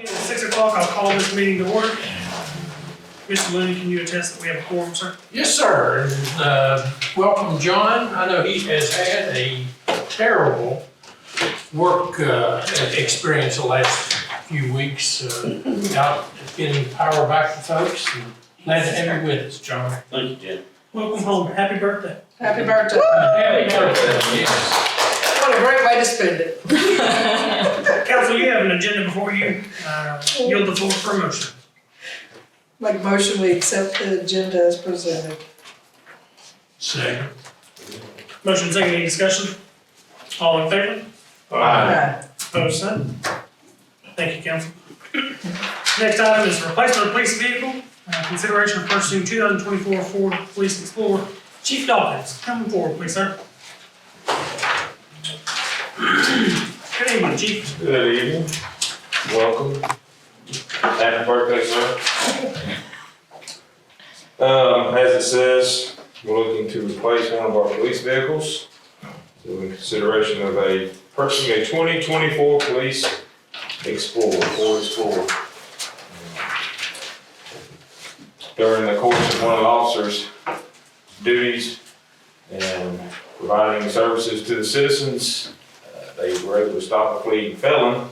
It's 6 o'clock, I'll call this meeting to order. Mr. Looney, can you attest that we have a quorum, sir? Yes, sir. Welcome, John. I know he has had a terrible work experience the last few weeks, out getting power back to folks. And glad to have you with us, John. Thank you, Jim. Welcome home, happy birthday. Happy birthday. Happy birthday, yes. What a great way to spend it. Council, you have an agenda before you. Yield the floor for a motion. Make a motion, we accept the agenda as presented. Second. Motion second, any discussion? All in favor? Aye. Opposed, none? Thank you, council. Next item is replacement of police vehicle. Consideration of purchasing 2024 Ford Police Explorer. Chief Dawkins, come forward, please, sir. Good evening, Chief. Good evening. Welcome. Happy birthday, sir. As it says, we're looking to replace one of our police vehicles. So in consideration of purchasing a 2024 Police Explorer, Ford Explorer. During the course of one of the officers' duties and providing services to the citizens, they were able to stop a fleeing felon,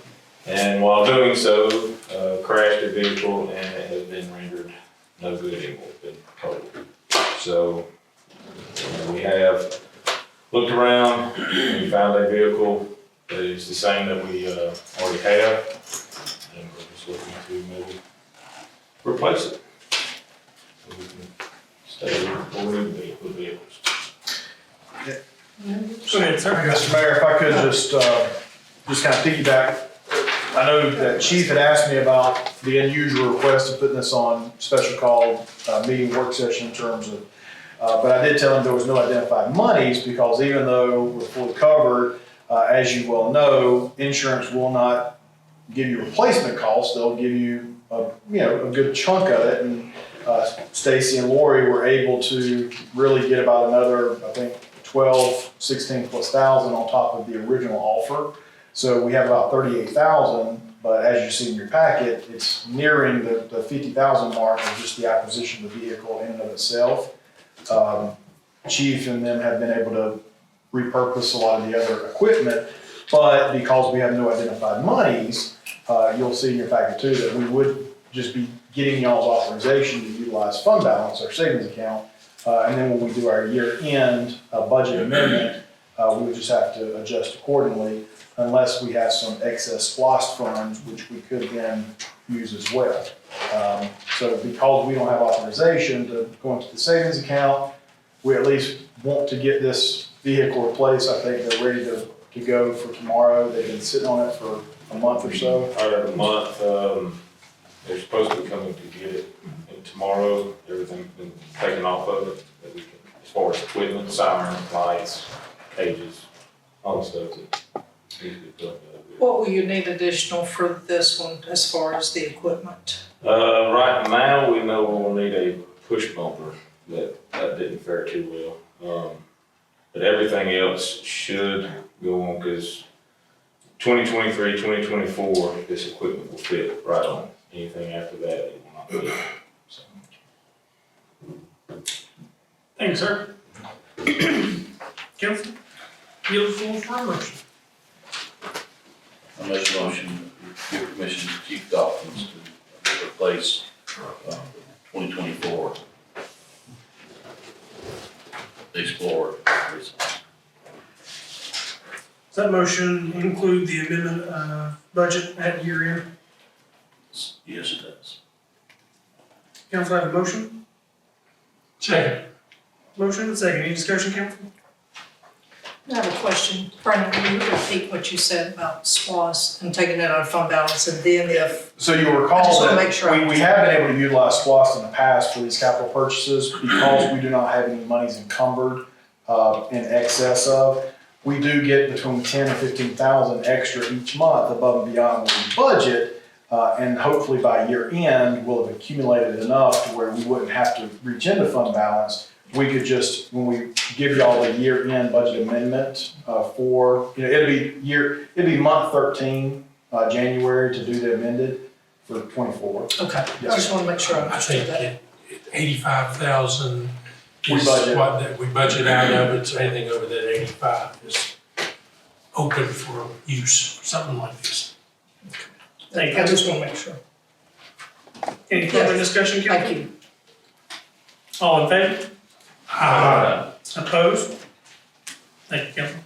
and while doing so, crashed a vehicle and it has been rendered no good anymore, it's been totaled. So we have looked around and we found a vehicle that is the same that we already have, and we're just looking to maybe replace it. So we can stay with vehicles. Go ahead, sir. Mr. Mayor, if I could just kind of piggyback. I know that Chief had asked me about the unusual request of putting this on special call meeting work session in terms of, but I did tell him there was no identified monies because even though we're fully covered, as you well know, insurance will not give you replacement costs. They'll give you a good chunk of it. And Stacy and Lori were able to really get about another, I think, 12, 16 plus thousand on top of the original offer. So we have about 38,000, but as you see in your packet, it's nearing the 50,000 mark of just the acquisition of the vehicle in and of itself. Chief and them have been able to repurpose a lot of the other equipment, but because we have no identified monies, you'll see in your packet too that we would just be getting y'all's authorization to utilize fund balance, our savings account, and then when we do our year-end budget amendment, we would just have to adjust accordingly unless we have some excess SPOS funds, which we could then use as well. So because we don't have authorization to go into the savings account, we at least want to get this vehicle replaced. I think they're ready to go for tomorrow. They've been sitting on it for a month or so. A month, they're supposed to be coming to get it, and tomorrow, everything's been taken off of it, that we can, as far as equipment, siren, lights, cages, all the stuff that needs to be put up. What will you need additional for this one as far as the equipment? Right now, we know we'll need a push bumper, that didn't fare too well. But everything else should go on, because 2023, 2024, this equipment will fit right on. Anything after that, it will not fit. So. Thank you, sir. Council, yield the floor for a motion. I make a motion to give permission to Chief Dawkins to replace 2024 Explorer. Does that motion include the amendment budget at year end? Yes, it does. Council have a motion? Second. Motion and second. Any discussion, council? I have a question. Brandon, can you repeat what you said about SPOS and taking it out of fund balance, and then if, So you'll I recall just wanna that make sure I we have been able to utilize SPOS in the past for these capital purchases because we do not have any monies encumbered in excess of. We do get between 10 and 15,000 extra each month above and beyond what we budget, and hopefully by year end we'll have accumulated enough to where we wouldn't have to reach into fund balance. We could just, when we give y'all the year-end budget amendment for, it'd be month 13, January, to do the amended. for 24. Okay, I Yes. just want to make sure I I understood think that. 85,000 We is budget. what that we budget out of it, so anything over that 85 is open for use, something like this. Thank you. I just want to make sure. Any further Yes. discussion, council? Thank you. All in favor? Uh, Opposed? Thank you, council.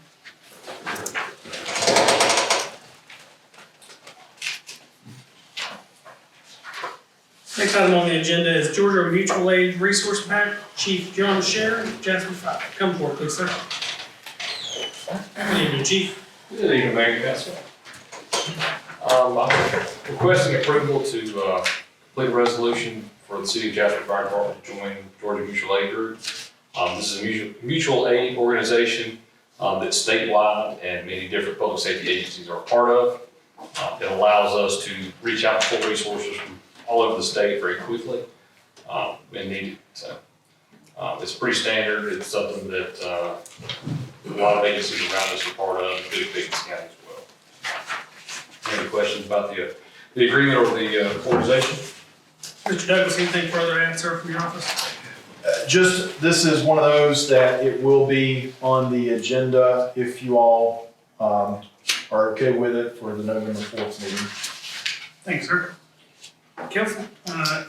Next item on the agenda is Georgia Mutual Aid Resource Pact, Chief John Sherrer, Jasper 5. Come forward, please, sir. Good evening, Chief. Good evening, Mayor and Council. I'm requesting approval to complete a resolution for the City of Jasper Fire Department to join Georgia Mutual Aid Group. This is a mutual aid organization that's statewide and many different public safety agencies are a part of. It allows us to reach out to full resources from all over the state very quickly when needed. So it's pretty standard. It's something that a lot of agencies around us are part of, including Pickens County as well. Any questions about the agreement or the organization? Mr. Douglas, anything further to answer from your office? Just, this is one of those that it will be on the agenda if you all are okay with it for the November 4th meeting. Thank you, sir. Council,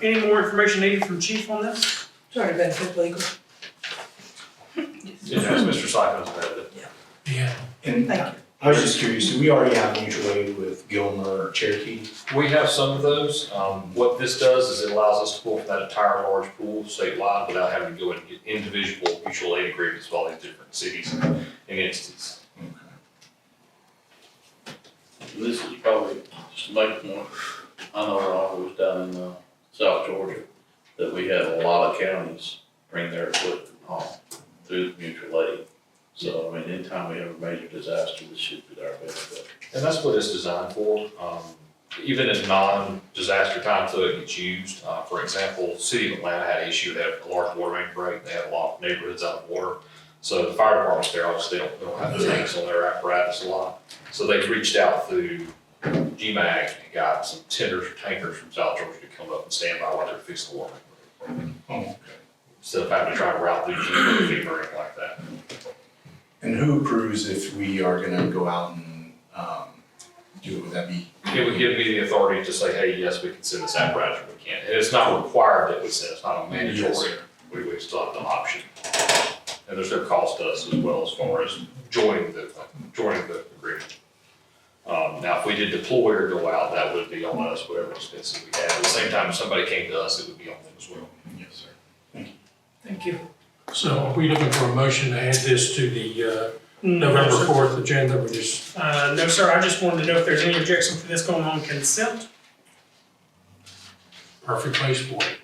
any more information needed from Chief on this? It's already been put legal. Yes, Mr. Cyphers, yeah, Thank you. I was just curious, do we already have mutual aid with Gilmer or Cherokee? we have some of those. What this does is it allows us to pull from that entire large pool statewide without having to go and get individual mutual aid agreements with all these different cities and entities. This is probably, just to make one, I know I was down in South Georgia, that we had a lot of counties bring their equipment home through the mutual aid. So, I mean, anytime we have a major disaster, this should be our benefit. And that's what it's designed for. Even in non-disaster times, so it gets used. For example, City of Atlanta had an issue. They had a large water main break. They had a lot of neighborhoods out of water. So the fire departments there, obviously, they don't have the tanks on their apparatus a lot. So they reached out through GMAG and got some tenders or tankers from South Georgia to come up and stand by while they're fixing the water main break. Instead of having to try to route through FEMA or anything like that. And who approves if we are gonna go out and, do it? Would that be? It would give me the authority to say, hey, yes, we can send this apparatus, or we can't. And it's not required that we send, it's not a mandatory, we still have the option. And there's no cost to us as well as far as joining the agreement. Now, if we did deploy or go out, that would be on us, whatever expenses we had. At the same time, if somebody came to us, it would be on them as well. Yes, sir. Thank you. so are we looking for a motion to add this to the No, November sir. 4th agenda? We just, No, sir, I just wanted to know if there's any objection for this going on consent. perfect place for it.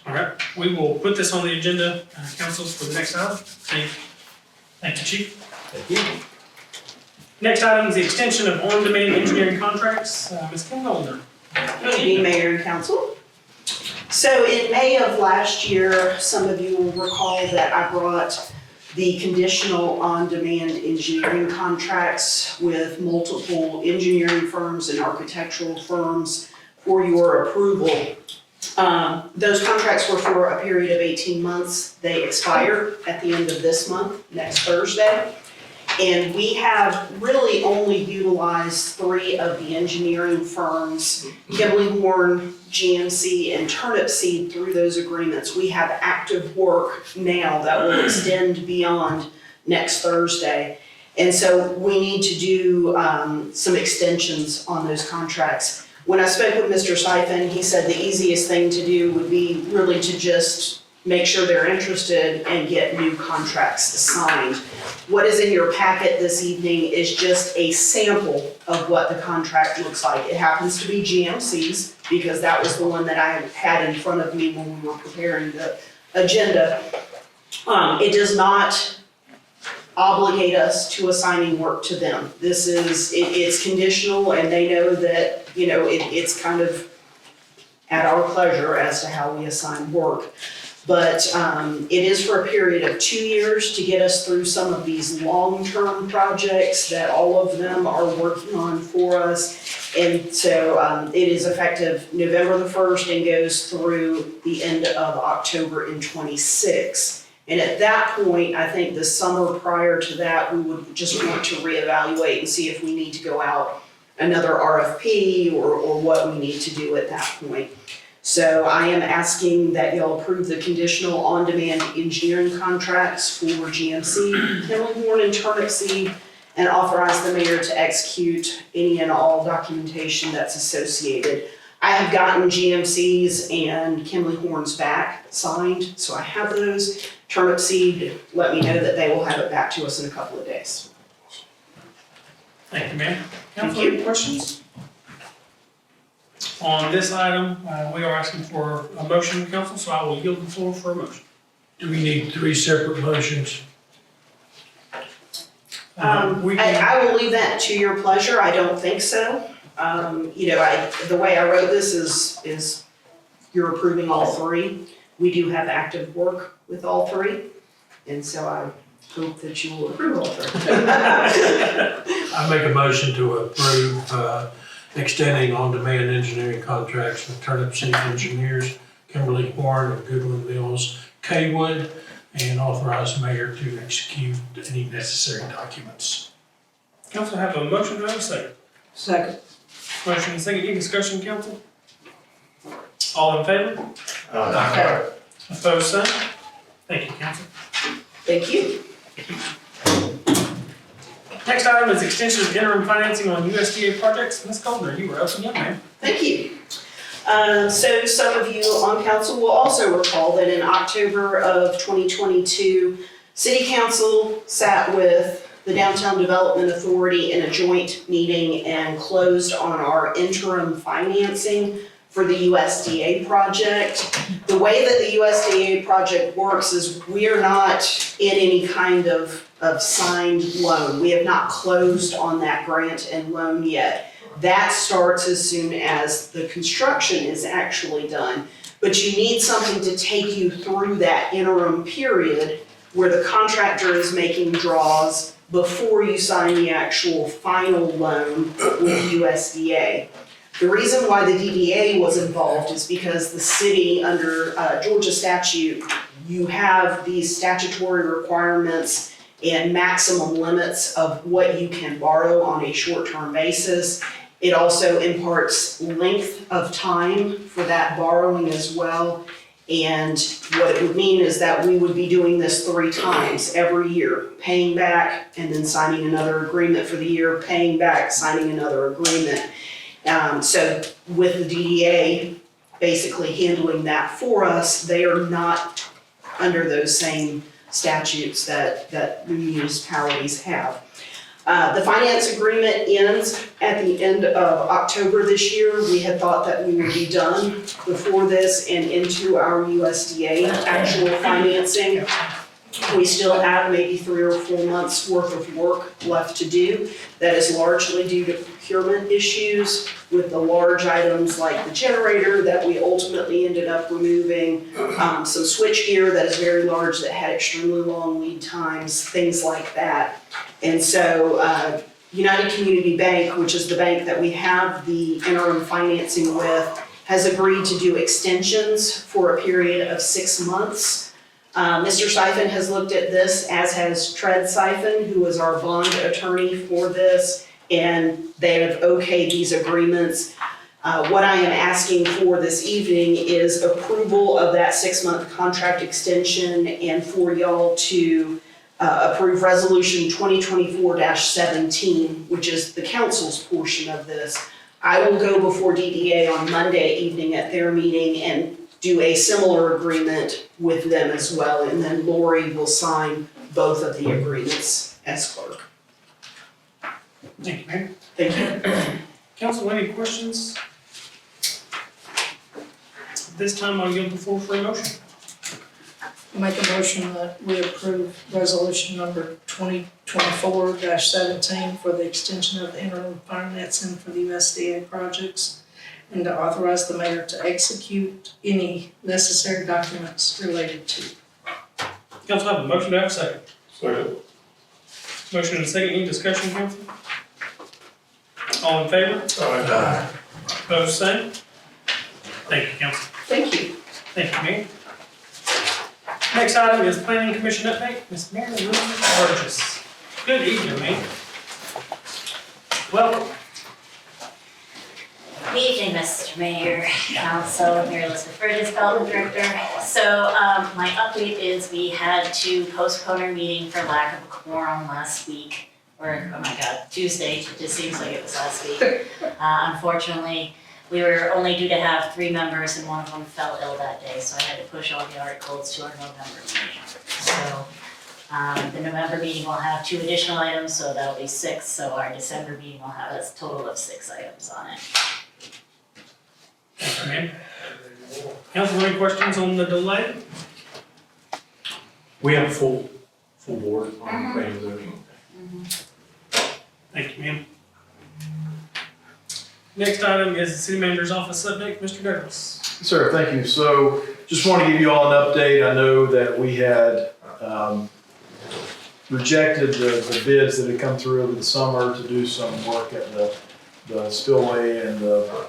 All right, we will put this on the agenda, council, for the next item. Thank you, Chief. Thank you. Next item is the extension of on-demand engineering contracts. Ms. Kimley-Horn. Good evening, Mayor and Council. So in May of last year, some of you will recall that I brought the conditional on-demand engineering contracts with multiple engineering firms and architectural firms for your approval. Those contracts were for a period of 18 months. They expire at the end of this month, next Thursday. And we have really only utilized 3 of the engineering firms, Kimley-Horn, GMC, and Turnipseed, through those agreements. We have active work now that will extend beyond next Thursday. And so we need to do some extensions on those contracts. When I spoke with Mr. Siphon, he said the easiest thing to do would be really to just make sure they're interested and get new contracts signed. What is in your packet this evening is just a sample of what the contract looks like. It happens to be GMC's because that was the one that I had in front of me when we were preparing the agenda. It does not obligate us to assigning work to them. This is, it's conditional, and they know that, it's kind of at our pleasure as to how we assign work. But it is for a period of 2 years to get us through some of these long-term projects that all of them are working on for us. And so it is effective November the 1st and goes through the end of October in '26. And at that point, I think the summer prior to that, we would just want to reevaluate and see if we need to go out another RFP or what we need to do at that point. So I am asking that y'all approve the conditional on-demand engineering contracts for GMC, Kimley-Horn, and Turnipseed, and authorize the mayor to execute any and all documentation that's associated. I have gotten GMC's and Kimley-Horn's back signed, so I have those. Turnipseed let me know that they will have it back to us in a couple of days. Thank you, ma'am. Thank Council, you. any questions? On this item, we are asking for a motion, council, so I will yield the floor for a motion. Do we need 3 separate motions? We can, I will leave that to your pleasure, I don't think so. The way I wrote this is you're approving all 3. We do have active work with all 3, and so I hope that you will approve all 3. I make a motion to approve extending on-demand engineering contracts with Turnipseed Engineers, Kimley-Horn, and Goodwyn Mills Cawood, and authorize the mayor to execute any necessary documents. council have a motion, do I have a second? Second. Motion and second, any discussion, council? All in favor? Opposed, same? Thank you, council. Thank you. Next item is extension of interim financing on USDA projects. Ms. Goldner, you were up and up, ma'am. Thank you. So some of you on council will also recall that in October of 2022, City Council sat with the Downtown Development Authority in a joint meeting and closed on our interim financing for the USDA project. The way that the USDA project works is we are not in any kind of signed loan. We have not closed on that grant and loan yet. That starts as soon as the construction is actually done. But you need something to take you through that interim period where the contractor is making draws before you sign the actual final loan with USDA. The reason why the DDA was involved is because the city, under Georgia statute, you have these statutory requirements and maximum limits of what you can borrow on a short-term basis. It also imparts length of time for that borrowing as well. And what it would mean is that we would be doing this 3 times every year, paying back and then signing another agreement for the year, paying back, signing another agreement. So with the DDA basically handling that for us, they are not under those same statutes that municipalities have. The finance agreement ends at the end of October this year. We had thought that we would be done before this and into our USDA actual financing. We still have maybe 3 or 4 months worth of work left to do. That is largely due to procurement issues with the large items like the generator that we ultimately ended up removing, some switch gear that is very large that had extremely long lead times, things like that. And so United Community Bank, which is the bank that we have the interim financing with, has agreed to do extensions for a period of 6 months. Mr. Siphon has looked at this, as has Tread Siphon, who is our bond attorney for this, and they have okayed these agreements. What I am asking for this evening is approval of that 6-month contract extension and for y'all to approve resolution 2024-17, which is the council's portion of this. I will go before DDA on Monday evening at their meeting and do a similar agreement with them as well, and then Lori will sign both of the agreements as clerk. Thank you, ma'am. Thank you. Council, any questions? This time I'll yield the floor for a motion. Make a motion that we approve resolution number 2024-17 for the extension of the interim financing for the USDA projects and to authorize the mayor to execute any necessary documents related to. Council have a motion, do I have a second? Second. Motion and a second, any discussion, council? All in favor? Aye. Opposed, same? Thank you, council. Thank you. Thank you, Mayor. Next item is Planning Commission update, Ms. Mary Lou Burgess. Good evening, ma'am. Welcome. Good evening, Mr. Mayor, Council, Mary Elizabeth Burgess, Development Director. So my update is we had to postpone our meeting for lack of a quorum last week, or, oh my God, Tuesday, it just seems like it was last week. Unfortunately, we were only due to have 3 members and one of them fell ill that day, so I had to push all the articles to our November meeting. So the November meeting will have 2 additional items, so that'll be 6, so our December meeting will have a total of 6 items on it. Thank you, ma'am. Council, any questions on the delay? We have a full board on planning and zoning. Thank you, ma'am. Next item is the city manager's office update, Mr. Douglas. Sir, thank you. So just want to give you all an update. I know that we had rejected the bids that had come through over the summer to do some work at the spillway and the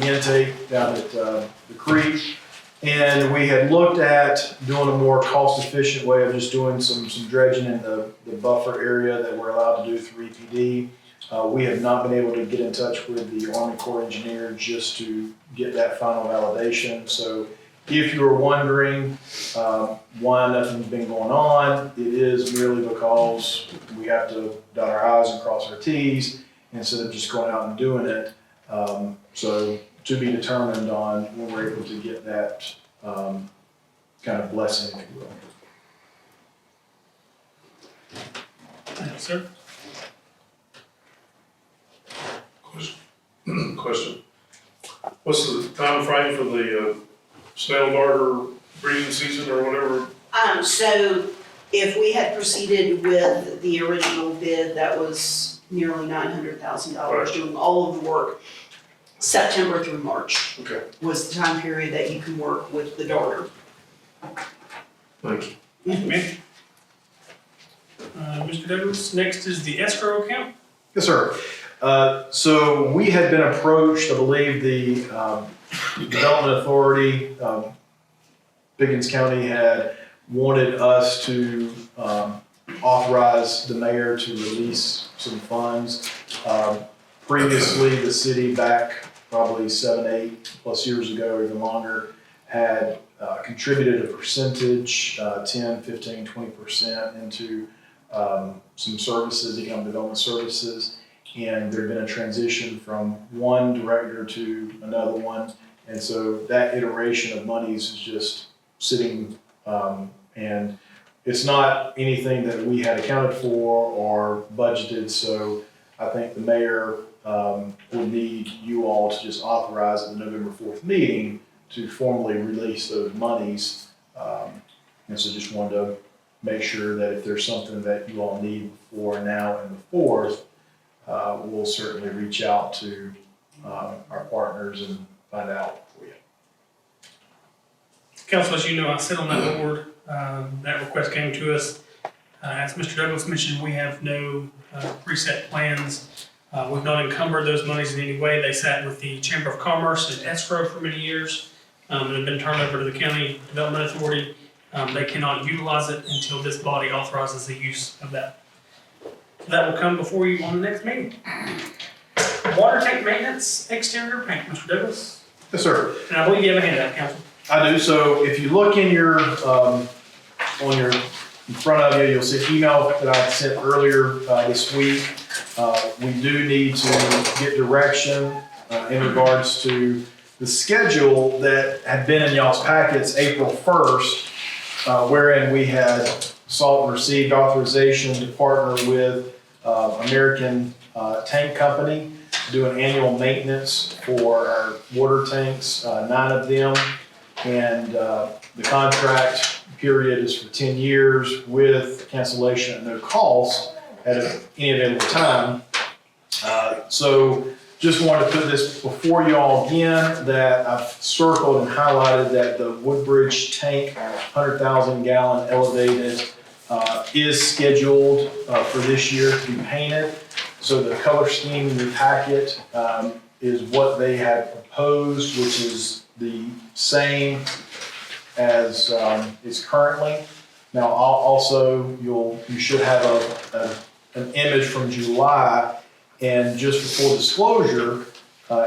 intake down at the creek. And we had looked at doing a more cost-efficient way of just doing some dredging in the buffer area that we're allowed to do through EPD. We have not been able to get in touch with the Army Corps engineer just to get that final validation. So if you were wondering why nothing's been going on, it is merely because we have to dot our I's and cross our T's instead of just going out and doing it. So to be determined on when we're able to get that kind of blessing, if you will. Thank you, sir. Question. What's the time frame for the snail darter breeding season or whatever? So if we had proceeded with the original bid, that was nearly $900,000 Right. doing all of the work. September through March Okay, was the time period that you can work with the darter. thank you. Thank you, ma'am. Mr. Douglas, next is the escrow account. Yes, sir. So we had been approached, I believe the Development Authority, Pickens County had wanted us to authorize the mayor to release some funds. Previously, the city back probably 7, 8+ years ago or even longer had contributed a percentage, 10, 15, 20% into some services, economic development services. And there had been a transition from one director to another one. And so that iteration of monies is just sitting, and it's not anything that we had accounted for or budgeted. So I think the mayor will need you all to just authorize at the November 4th meeting to formally release those monies. And so just wanted to make sure that if there's something that you all need before now and the 4th, we'll certainly reach out to our partners and find out for you. Council, as you know, I sit on that board. That request came to us. As Mr. Douglas mentioned, we have no preset plans. We've not encumbered those monies in any way. They sat with the Chamber of Commerce and escrow for many years and have been turned over to the County Development Authority. They cannot utilize it until this body authorizes the use of that. That will come before you on the next meeting. Water tank maintenance, exterior paint, Mr. Douglas. Yes, sir. And I believe you have a handout, Council. I do. So if you look in your, in front of you, you'll see an email that I sent earlier this week. We do need to get direction in regards to the schedule that had been in y'all's packets April 1st, wherein we had sought and received authorization to partner with American Tank Company to do an annual maintenance for our water tanks, 9 of them. And the contract period is for 10 years with cancellation at no cost at any available time. So just wanted to put this before you all again, that I've circled and highlighted that the Woodbridge tank, 100,000 gallon elevated, is scheduled for this year to be painted. So the color scheme in the packet is what they had proposed, which is the same as is currently. Now, you should have an image from July. And just for full disclosure,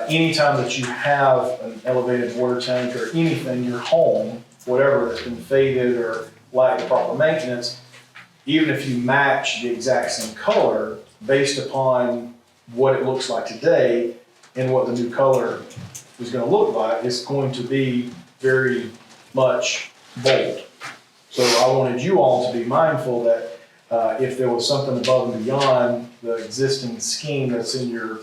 anytime that you have an elevated water tank or anything in your home, whatever that's been faded or lacked proper maintenance, even if you match the exact same color based upon what it looks like today and what the new color is going to look like, it's going to be very much bold. So I wanted you all to be mindful that if there was something above and beyond the existing scheme that's in your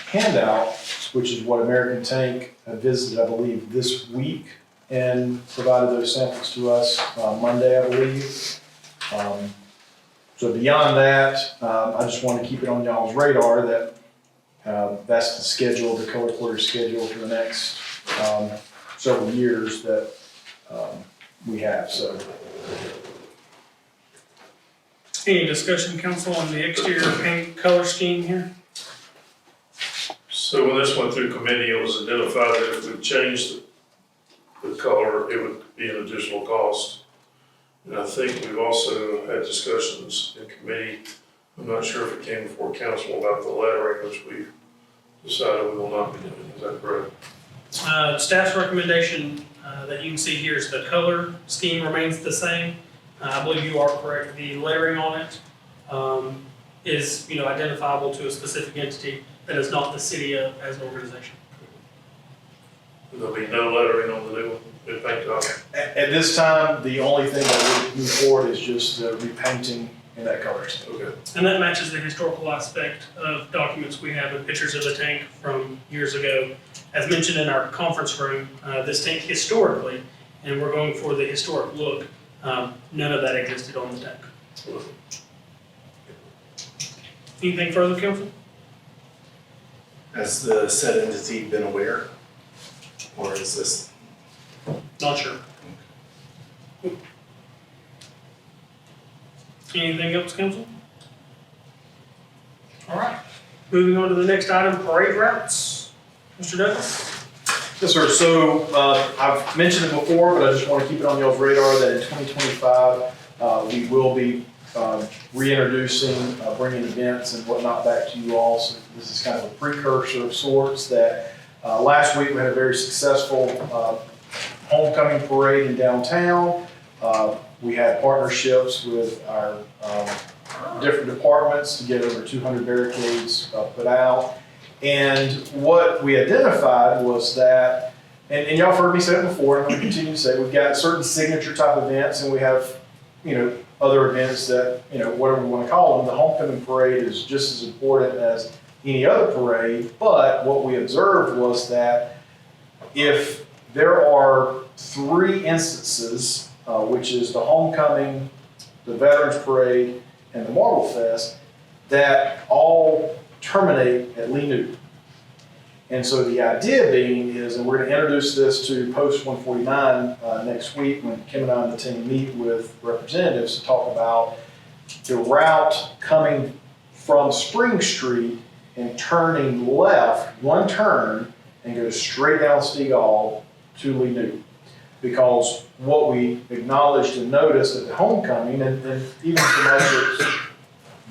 handout, which is what American Tank visited, I believe, this week and provided those samples to us Monday, I believe. So beyond that, I just want to keep it on y'all's radar that that's the schedule, the color quarter schedule for the next several years that we have. So. Any discussion, council, on the exterior paint color scheme here? So when this went through committee, it was identified that if we changed the color, it would be an additional cost. And I think we've also had discussions in committee, I'm not sure if it came before council, about the lettering, which we decided we will not be doing. Is that correct? Staff's recommendation that you can see here is the color scheme remains the same. I believe you are correct. The lettering on it is, identifiable to a specific entity that is not the city as an organization. There'll be no lettering on the new one, new paint job. At this time, the only thing that would move forward is just repainting in that color. Okay. And that matches the historical aspect of documents we have and pictures of the tank from years ago. As mentioned in our conference room, this tank historically, and we're going for the historic look, none of that existed on the tank. Anything further, council? Has the said entity been aware? Or is this? Not sure. Anything else, council? All right. Moving on to the next item, parade routes. Mr. Douglas? Yes, sir. So I've mentioned it before, but I just want to keep it on y'all's radar that in 2025, we will be reintroducing, bringing events and whatnot back to you all. So this is kind of a precursor of sorts that last week we had a very successful homecoming parade in downtown. We had partnerships with our different departments to get over 200 barricades put out. And what we identified was that, and y'all have heard me say it before, and I'm going to continue to say, we've got certain signature type events, and we have, other events that, whatever we want to call them. The homecoming parade is just as important as any other parade, but what we observed was that if there are 3 instances, which is the homecoming, the Veterans Parade, and the Marble Fest, that all terminate at Lee Newton. And so the idea being is, and we're going to introduce this to Post 149 next week when Kim and I and the team meet with representatives to talk about the route coming from Spring Street and turning left, one turn, and go straight down Stegall to Lee Newton. Because what we acknowledged and noticed at the homecoming, and even so much as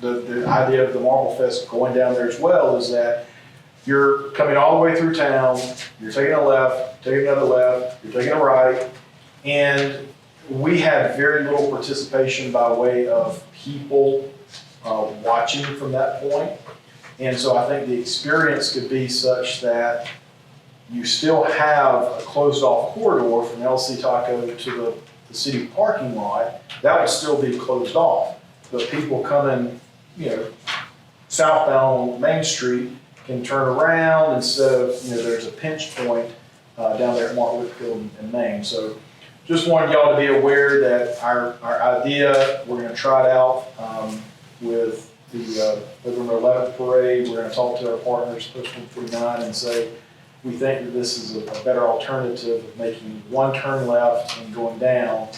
the idea of the Marble Fest going down there as well, is that you're coming all the way through town, you're taking a left, taking another left, you're taking a right, and we had very little participation by way of people watching from that point. And so I think the experience could be such that you still have a closed off corridor from LC Taco to the city parking lot. That would still be closed off. But people coming, southbound on Main Street can turn around instead of, there's a pinch point down there at Martin Whitfield and Main. So just wanted y'all to be aware that our idea, we're going to try it out with the November 11th parade. We're gonna talk to our partners, Post 149, and say, we think that this is a better alternative of making one turn left and going down.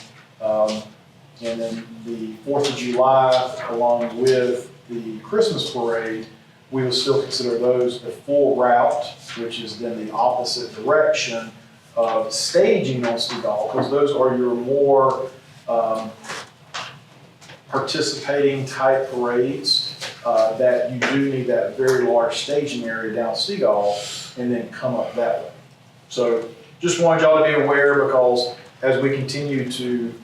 And then the 4th of July, along with the Christmas parade, we will still consider those a full route, which is then the opposite direction of staging on Stegall, because those are your more participating type parades that you do need that very large staging area down Stegall and then come up that way. So just wanted y'all to be aware, because as we continue to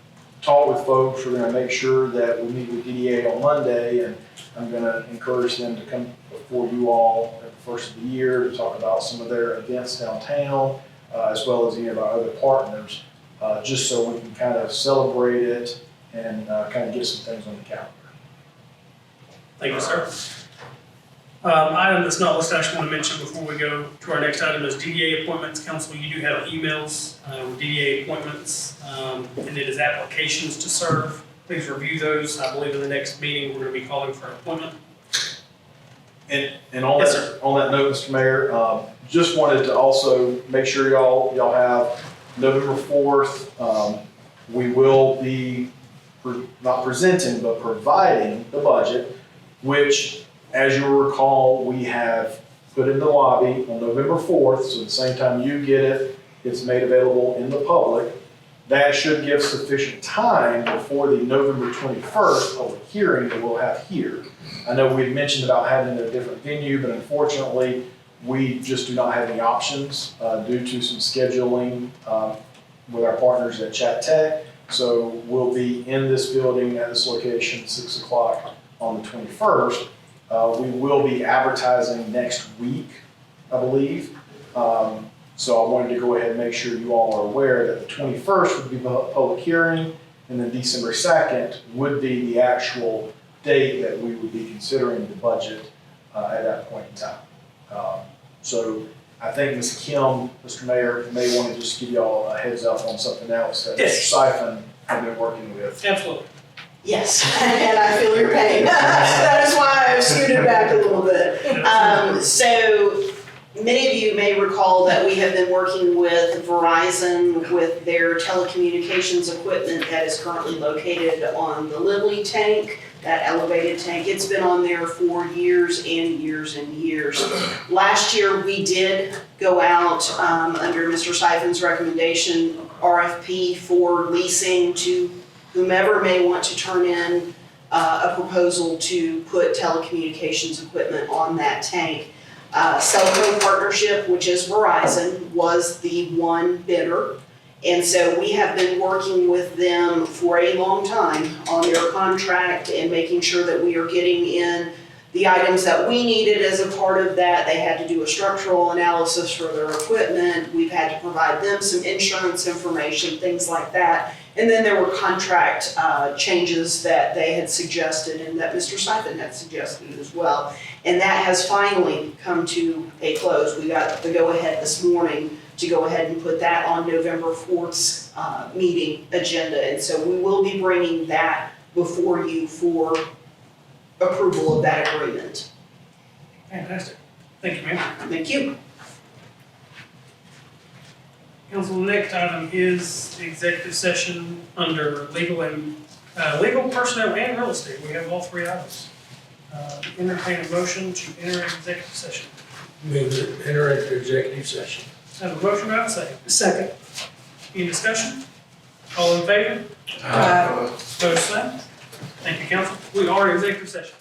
talk with folks, we're gonna make sure that we meet with DDA on Monday, and I'm gonna encourage them to come before you all at the first of the year to talk about some of their events downtown, as well as any of our other partners, just so we can kind of celebrate it and kind of get some things on the calendar. Thank you, sir. Item that's not listed, I just want to mention before we go to our next item is DDA appointments. Council, you do have emails with DDA appointments, and it is applications to serve. Please review those. I believe in the next meeting, we're going to be calling for an appointment. And on Yes, that, on that note, Mr. Mayor, just wanted to also make sure y'all have November 4th. We will be not presenting, but providing the budget, which, as you'll recall, we have put in the lobby on November 4th, so the same time you get it, it's made available in the public. That should give sufficient time before the November 21st public hearing that we'll have here. I know we've mentioned about having a different venue, but unfortunately, we just do not have any options due to some scheduling with our partners at Chat Tech. So we'll be in this building at this location, 6 o'clock on the 21st. We will be advertising next week, I believe. So I wanted to go ahead and make sure you all are aware that the 21st would be the public hearing, and then December 2nd would be the actual date that we would be considering the budget at that point in time. So I think Ms. Kim, Mr. Mayor, may want to just give y'all a heads up on something else that Yes. Mr. Siphon have been working with. Absolutely. Yes, and I feel your pain. That is why I've scooted back a little bit. So many of you may recall that we have been working with Verizon with their telecommunications equipment that is currently located on the Lily tank, that elevated tank. It's been on there for years and years and years. Last year, we did go out under Mr. Siphon's recommendation, RFP for leasing to whomever may want to turn in a proposal to put telecommunications equipment on that tank. Cellco Partnership, which is Verizon, was the one bidder. And so we have been working with them for a long time on their contract and making sure that we are getting in the items that we needed as a part of that. They had to do a structural analysis for their equipment. We've had to provide them some insurance information, things like that. And then there were contract changes that they had suggested and that Mr. Siphon had suggested as well. And that has finally come to a close. We got the go-ahead this morning to go ahead and put that on November 4th's meeting agenda. And so we will be bringing that before you for approval of that agreement. Fantastic. Thank you, ma'am. Thank you. Council, the next item is executive session under legal and legal, personnel, and real estate. We have all three items. Entertain a motion to enter executive session. Move to enter into executive session. Have a motion, right? Second. Any discussion? All in favor? Aye. Opposed, same. Thank you, council. We are in executive session.